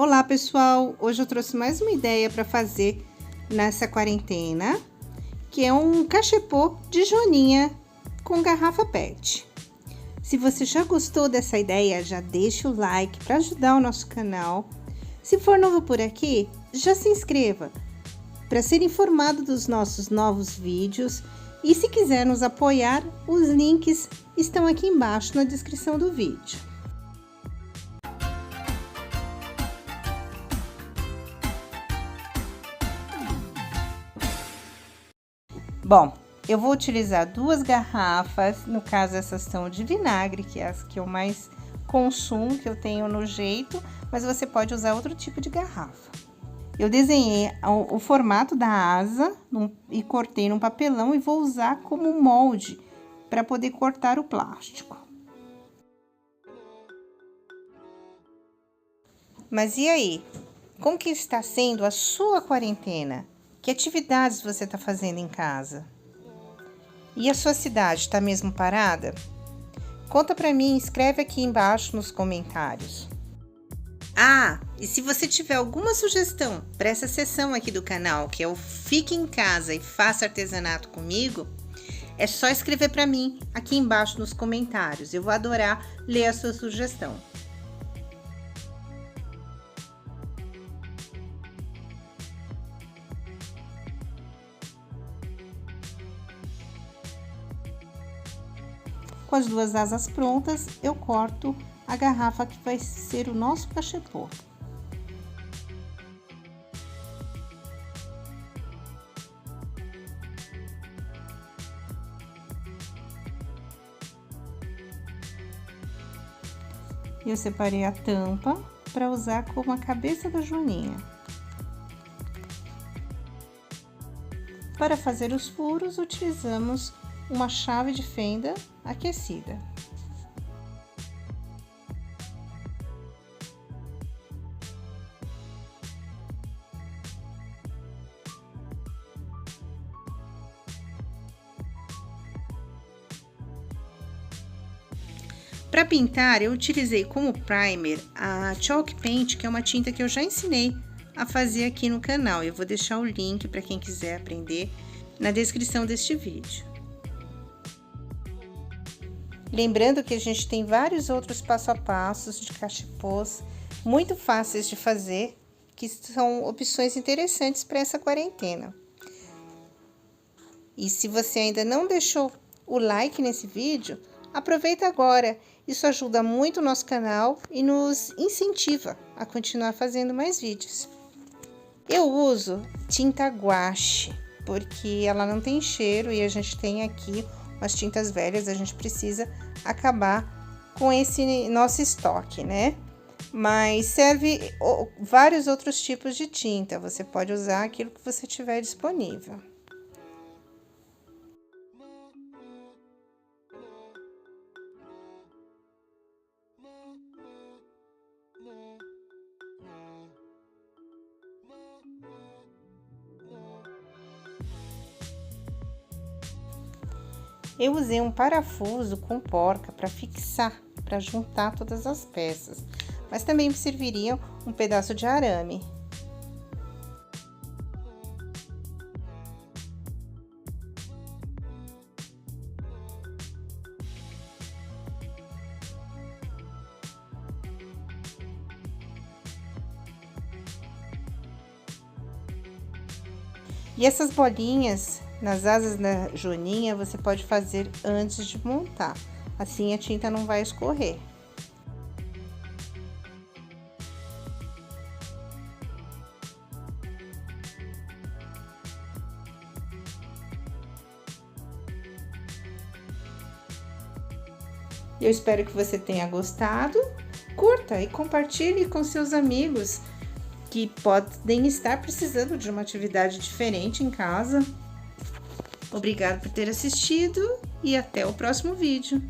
Olá pessoal, hoje eu trouxe mais uma ideia para fazer nessa quarentena, que é um cachepô de joaninha com garrafa PET. Se você já gostou dessa ideia, já deixa o like para ajudar o nosso canal. Se for novo por aqui, já se inscreva para ser informado dos nossos novos vídeos. E se quiser nos apoiar, os links estão aqui embaixo na descrição do vídeo. Bom, eu vou utilizar duas garrafas, no caso essas são de vinagre, que é as que eu mais consumo, que eu tenho no jeito, mas você pode usar outro tipo de garrafa. Eu desenhei o formato da asa e cortei num papelão e vou usar como molde para poder cortar o plástico. Mas e aí? Como que está sendo a sua quarentena? Que atividades você está fazendo em casa? E a sua cidade está mesmo parada? Conta para mim, escreve aqui embaixo nos comentários. Ah, e se você tiver alguma sugestão para essa seção aqui do canal, que é o Fique em Casa e Faça Artesanato comigo, é só escrever para mim aqui embaixo nos comentários. Eu vou adorar ler a sua sugestão. Com as duas asas prontas, eu corto a garrafa que vai ser o nosso cachepô. Eu separei a tampa para usar como a cabeça da joaninha. Para fazer os furos, utilizamos uma chave de fenda aquecida. Para pintar, eu utilizei como primer a Chalk Paint, que é uma tinta que eu já ensinei a fazer aqui no canal. Eu vou deixar o link para quem quiser aprender na descrição deste vídeo. Lembrando que a gente tem vários outros passo a passos de cachepôs muito fáceis de fazer, que são opções interessantes para essa quarentena. E se você ainda não deixou o like nesse vídeo, aproveita agora. Isso ajuda muito o nosso canal e nos incentiva a continuar fazendo mais vídeos. Eu uso tinta guache, porque ela não tem cheiro e a gente tem aqui umas tintas velhas, a gente precisa acabar com esse nosso estoque, né? Mas serve vários outros tipos de tinta, você pode usar aquilo que você tiver disponível. Eu usei um parafuso com porca para fixar, para juntar todas as peças, mas também me serviria um pedaço de arame. E essas bolinhas nas asas da joaninha você pode fazer antes de montar, assim a tinta não vai escorrer. Eu espero que você tenha gostado, curta e compartilhe com seus amigos que podem estar precisando de uma atividade diferente em casa. Obrigada por ter assistido e até o próximo vídeo.